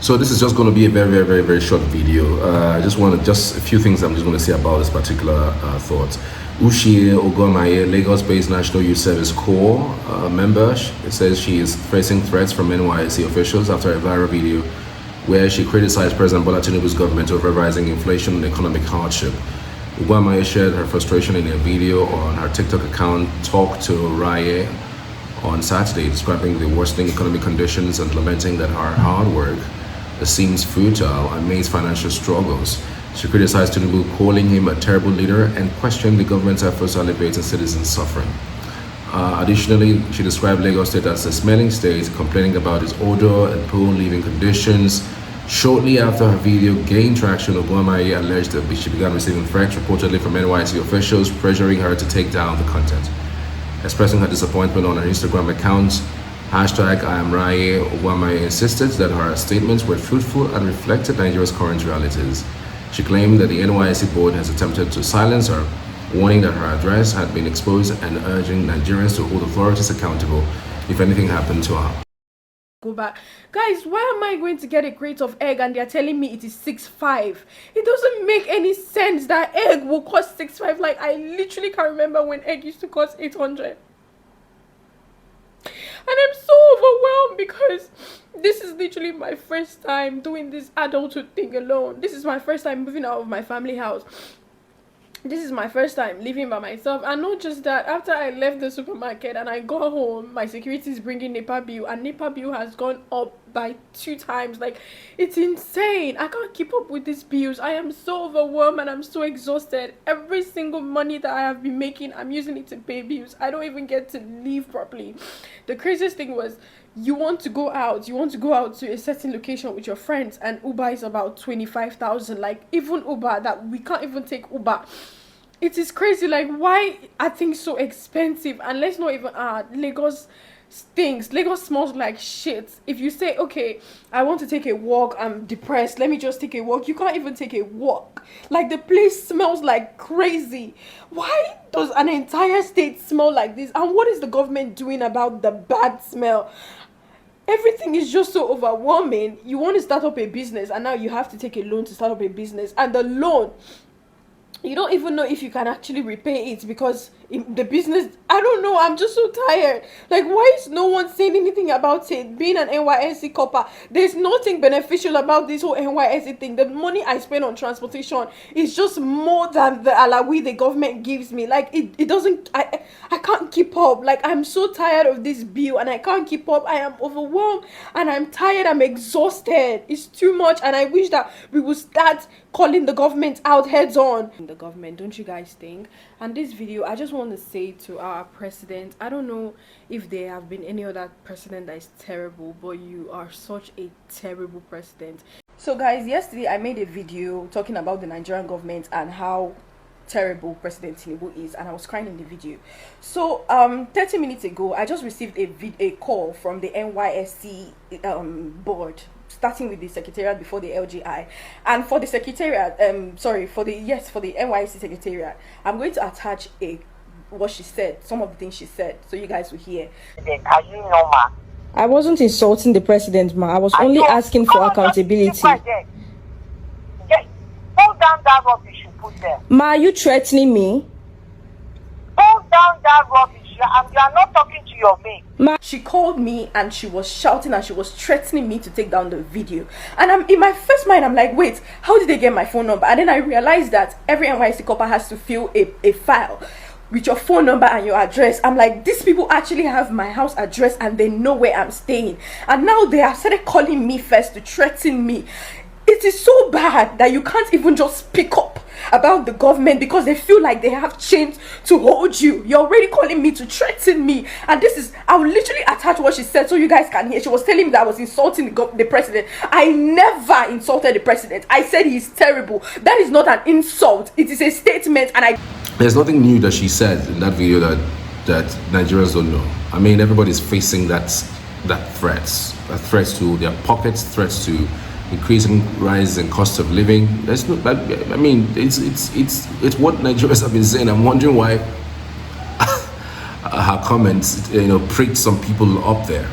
So this is just going to be a very short video. I just a few things I'm just going to say about this particular thought. Ushie Uguamaye, Lagos-based National Youth Service Corps member, it says she is facing threats from NYSC officials after a viral video where she criticized President Bola Tinubu's government over rising inflation and economic hardship. Uguamaye shared her frustration in a video on her TikTok account, Talk to Raye, on Saturday, describing the worsening economic conditions and lamenting that her hard work seems futile amidst financial struggles. She criticized Tinubu, calling him a terrible leader, and questioned the government's efforts to alleviate citizens' suffering. Additionally, she described Lagos State as a smelling state, complaining about its odor and poor living conditions. Shortly after her video gained traction, Uguamaye alleged that she began receiving threats, reportedly from NYSC officials, pressuring her to take down the content. Expressing her disappointment on her Instagram account, #IamRaye, Uguamaye insisted that her statements were truthful and reflected Nigeria's current realities. She claimed that the NYSC board has attempted to silence her, warning that her address had been exposed and urging Nigerians to hold authorities accountable if anything happened to her. Go back, guys. Why am I going to get a crate of egg and they're telling me it is 6.5? It doesn't make any sense that egg will cost 6.5. Like, I literally can't remember when egg used to cost 800. And I'm so overwhelmed because this is literally my first time doing this adulthood thing alone. This is my first time moving out of my family house. This is my first time living by myself. And not just that, after I left the supermarket and I got home, my security is bringing NEPA bill, and NEPA bill has gone up by 2 times. Like, it's insane. I can't keep up with these bills. I am so overwhelmed and I'm so exhausted. Every single money that I have been making, I'm using it to pay bills. I don't even get to live properly. The craziest thing was, you want to go out to a certain location with your friends, and Uber is about 25,000. Like, even Uber, that we can't even take Uber. It is crazy. Like, why are things so expensive? And let's not even Lagos stinks. Lagos smells like shit. If you say, okay, I want to take a walk, I'm depressed, let me just take a walk, you can't even take a walk. Like, the place smells like crazy. Why does an entire state smell like this? And what is the government doing about the bad smell? Everything is just so overwhelming. You want to start up a business, and now you have to take a loan to start up a business, and the loan, you don't even know if you can actually repay it, because in the business, I don't know, I'm just so tired. Like, why is no one saying anything about it? Being an NYSC copper, there's nothing beneficial about this whole NYSC thing. The money I spend on transportation is just more than the alawi the government gives me. Like, it doesn't, I can't keep up. Like, I'm so tired of this bill and I can't keep up. I am overwhelmed and I'm tired, I'm exhausted. It's too much, and I wish that we would start calling the government out heads on. The government, don't you guys think? And this video, I just want to say to our president, I don't know if there have been any other president that is terrible, but you are such a terrible president. So guys, yesterday I made a video talking about the Nigerian government and how terrible President Tinubu is, and I was crying in the video. So 30 minutes ago, I just received a call from the NYSC board, starting with the secretariat before the LGI. And for the secretariat, for the NYSC secretariat, I'm going to attach what she said, some of the things she said, so you guys will hear. Are you normal? I wasn't insulting the president, ma. I was only asking for accountability. Hold down that rubbish you put there. Ma, are you threatening me? Hold down that rubbish. You are not talking to your mate. Ma, she called me and she was shouting and she was threatening me to take down the video. And I'm in my first mind, I'm like, wait, how did they get my phone number? And then I realized that every NYSC copper has to fill a file with your phone number and your address. I'm like, these people actually have my house address and they know where I'm staying. And now they have started calling me first to threaten me. It is so bad that you can't even just speak up about the government because they feel like they have chains to hold you. You're already calling me to threaten me. And this is, I will literally attach what she said so you guys can hear. She was telling me that I was insulting the president. I never insulted the president. I said he's terrible. That is not an insult. It is a statement. And There's nothing new that she said in that video that Nigerians don't know. I mean, everybody's facing that threats to their pockets, threats to increasing rise in cost of living. There's no, I mean, it's what Nigerians have been saying. I'm wondering why her comments, pricked some people up there.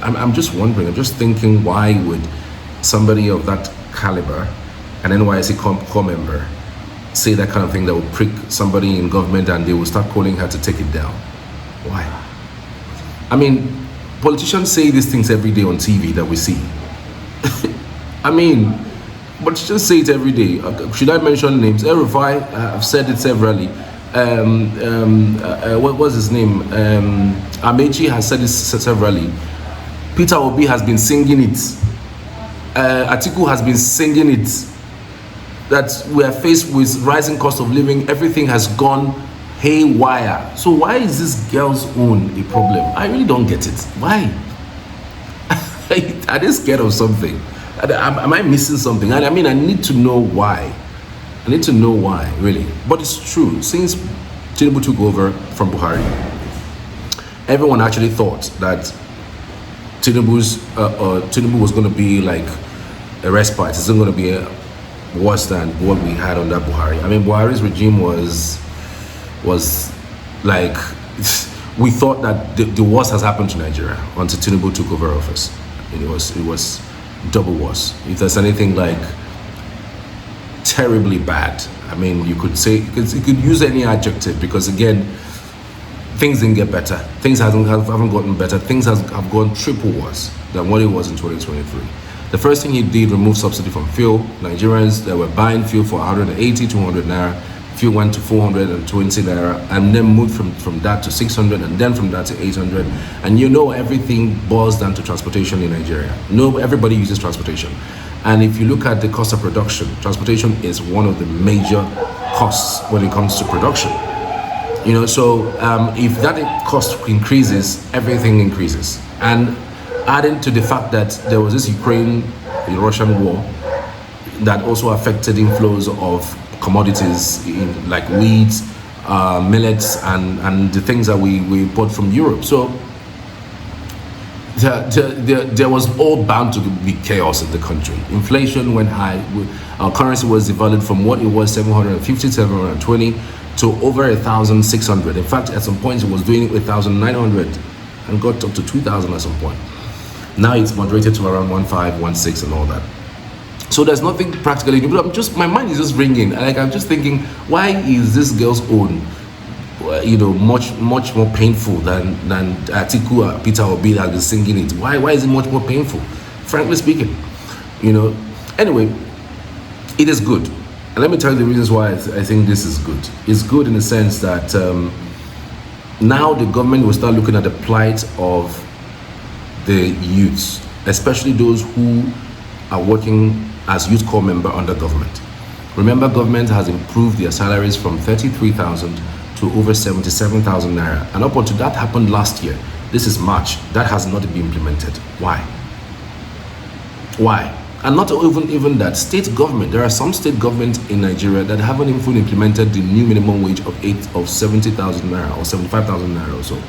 I'm just wondering. I'm just thinking, why would somebody of that caliber, an NYSC core member, say that kind of thing that will prick somebody in government and they will start calling her to take it down? Why? I mean, politicians say these things every day on TV that we see. I mean, politicians say it every day. Should I mention names? El-Rufai, I've said it severally. What was his name? Amechi has said it severally. Peter Obi has been singing it. Atiku has been singing it. That we are faced with rising cost of living. Everything has gone haywire. So why is this girl's own a problem? I really don't get it. Why? Are they scared of something? Am I missing something? I mean, I need to know why. I need to know why, really. But it's true. Since Tinubu took over from Buhari, everyone actually thought that Tinubu was going to be like a respite. It's not going to be worse than what we had under Buhari. I mean, Buhari's regime was like, we thought that the worst has happened to Nigeria until Tinubu took over office. It was double worse. If there's anything like terribly bad, I mean, you could say, you could use any adjective, because again, things didn't get better. Things haven't gotten better. Things have gone triple worse than what it was in 2023. The first thing he did, remove subsidy from fuel. Nigerians that were buying fuel for 180, 200 naira, fuel went to 420 naira, and then moved from that to 600, and then from that to 800. And you know, everything boils down to transportation in Nigeria. No, everybody uses transportation. And if you look at the cost of production, transportation is one of the major costs when it comes to production. You know, so if that cost increases, everything increases. And adding to the fact that there was this Ukraine-Russian war that also affected inflows of commodities like wheat, millets, and the things that we import from Europe. So there was all bound to be chaos in the country. Inflation went high. Our currency was devalued from what it was 750, 720 to over 1,600. In fact, at some points it was doing 1,900 and got up to 2,000 at some point. Now it's moderated to around 1,500, 1,600 and all that. So there's nothing practically new. My mind is just ringing. Like, I'm just thinking, why is this girl's own, you know, much more painful than Atiku, Peter Obi has been singing it? Why is it much more painful? Frankly speaking, you know. Anyway, it is good. And let me tell you the reasons why I think this is good. It's good in the sense that now the government will start looking at the plight of the youths, especially those who are working as youth corps member under government. Remember, government has improved their salaries from 33,000 to over 77,000 naira. And up until that happened last year, this is March, that has not been implemented. Why? Why? And not even that, state government, there are some state governments in Nigeria that haven't even fully implemented the new minimum wage of 70,000 naira or 75,000 naira or so.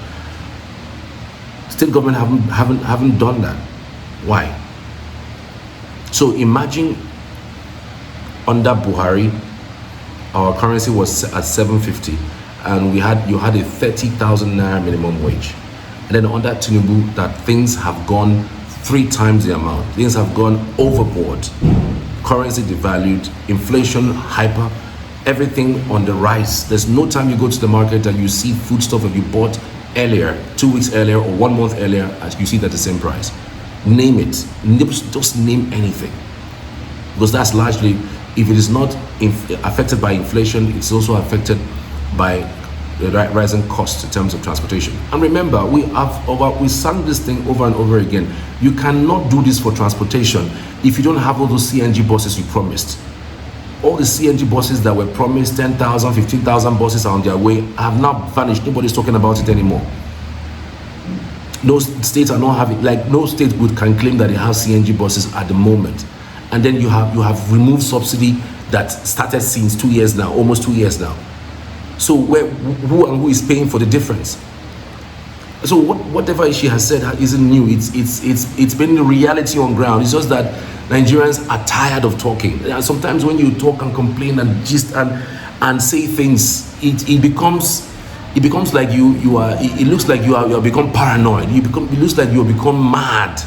State government haven't done that. Why? So imagine under Buhari, our currency was at 750, and you had a 30,000 naira minimum wage. And then under Tinubu, that things have gone 3 times the amount. Things have gone overboard. Currency devalued, inflation hyper, everything on the rise. There's no time you go to the market and you see food stuff that you bought earlier, 2 weeks earlier or 1 month earlier, as you see it at the same price. Name it. Just name anything. Because that's largely, if it is not affected by inflation, it's also affected by the rising costs in terms of transportation. And remember, we sang this thing over and over again. You cannot do this for transportation if you don't have all those CNG buses you promised. All the CNG buses that were promised, 10,000, 15,000 buses are on their way, have now vanished. Nobody's talking about it anymore. No states are not having, like, no state can claim that they have CNG buses at the moment. And then you have removed subsidy that started since 2 years now, almost 2 years now. So who is paying for the difference? So whatever she has said isn't new. It's been the reality on ground. It's just that Nigerians are tired of talking. And sometimes when you talk and complain and gist and say things, it becomes like you are. It looks like you are become paranoid. It looks like you have become mad.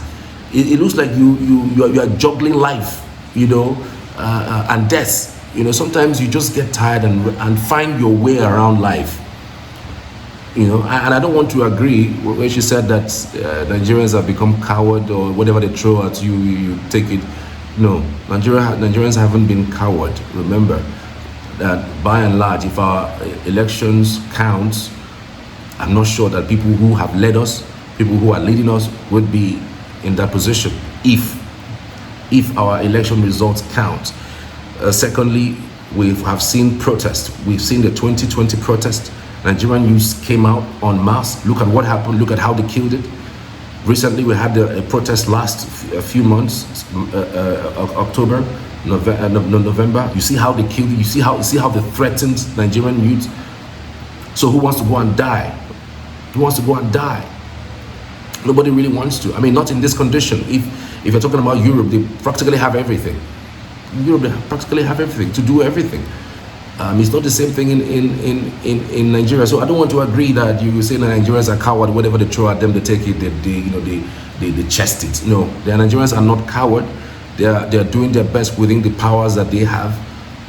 it looks like you are juggling life, you know, and death. You know, sometimes you just get tired and find your way around life. You know, and I don't want to agree when she said that Nigerians have become coward, or whatever they throw at you, you take it. No, Nigerians haven't been coward. Remember that by and large, if our elections count, I'm not sure that people who have led us, people who are leading us, would be in that position if our election results count. Secondly, we have seen protests. We've seen the 2020 protest. Nigerian youths came out en masse. Look at what happened. Look at how they killed it. Recently, we had a protest last a few months, October, November. You see how they killed it. You see how they threatened Nigerian youth. So who wants to go and die? Who wants to go and die? Nobody really wants to. I mean, not in this condition. If you're talking about Europe, they practically have everything. Europe, they practically have everything to do everything. It's not the same thing in Nigeria. So I don't want to agree that you say that Nigerians are coward. Whatever they throw at them, they take it. They chest it. No, the Nigerians are not coward. They are doing their best within the powers that they have.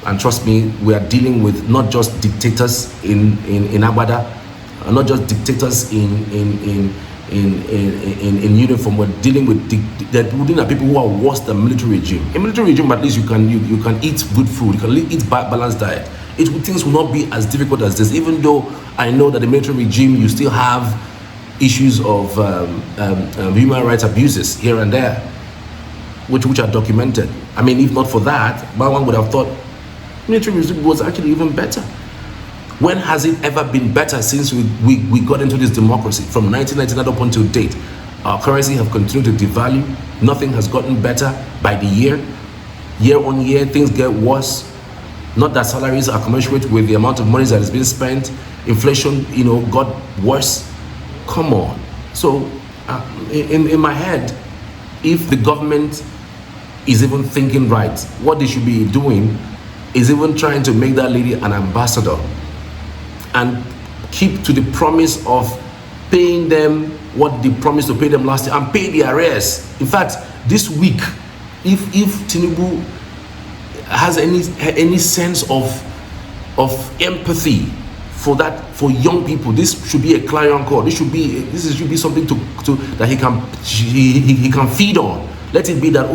And trust me, we are dealing with not just dictators in Agbada, not just dictators in uniform. We're dealing with people who are worse than military regime. In military regime, at least you can eat good food, you can eat balanced diet. Things will not be as difficult as this. Even though I know that the military regime, you still have issues of human rights abuses here and there, which are documented. I mean, if not for that, one would have thought military regime was actually even better. When has it ever been better since we got into this democracy? From 1999 up until date, our currency have continued to devalue. Nothing has gotten better by the year. Year on year, things get worse. Not that salaries are commensurate with the amount of money that is being spent. Inflation, got worse. Come on. So, in my head, if the government is even thinking right, what they should be doing is even trying to make that lady an ambassador and keep to the promise of paying them what they promised to pay them last year and pay the arrears. In fact, this week, if Tinubu has any sense of empathy for young people, this should be a clarion call. This should be something to that he can feed on. Let it be that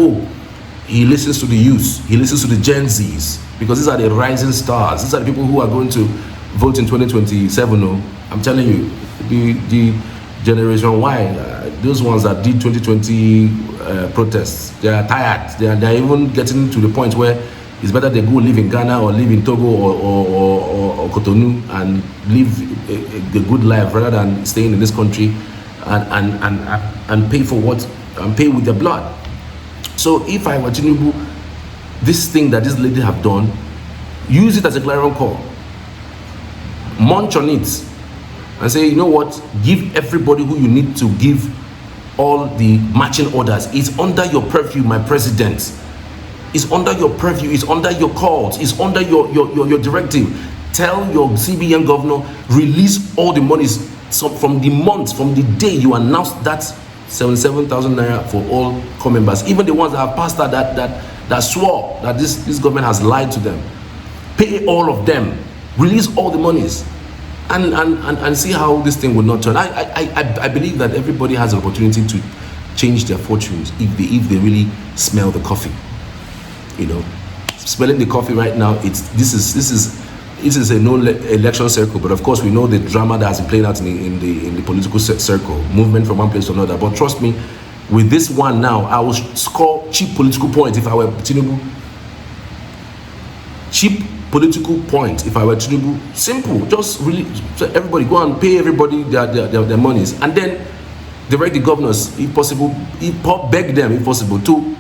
he listens to the youth, he listens to the Gen Zs, because these are the rising stars. These are the people who are going to vote in 2027. I'm telling you, the Generation Y, those ones that did 2020 protests, they are tired. They are even getting to the point where it's better they go live in Ghana or live in Togo or Cotonou and live a good life rather than staying in this country and pay for what and pay with their blood. So if I were Tinubu, this thing that this lady have done, use it as a clarion call. Munch on it and say, you know what, give everybody who you need to give all the matching orders. It's under your purview, my president. It's under your purview, it's under your calls, it's under your directive. Tell your CBN governor, release all the monies from the day you announced that 77,000 naira for all core members, even the ones that have passed that swore that this government has lied to them. Pay all of them, release all the monies, and see how this thing will not turn. I believe that everybody has an opportunity to change their fortunes if they really smell the coffee. Smelling the coffee right now, this is a no election circle, but of course we know the drama that has been playing out in the political circle, movement from one place to another. But trust me, with this one now, I will score cheap political points if I were Tinubu. Cheap political points if I were Tinubu. Simple, just really everybody go and pay everybody their monies, and then direct the governors, if possible, beg them if possible to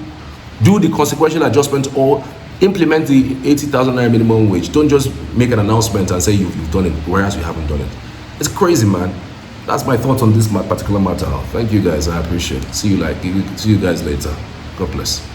do the consequential adjustment or implement the 80,000 naira minimum wage. Don't just make an announcement and say you've done it, whereas you haven't done it. It's crazy, man. That's my thoughts on this particular matter. Thank you guys, I appreciate it. See you guys later. God bless.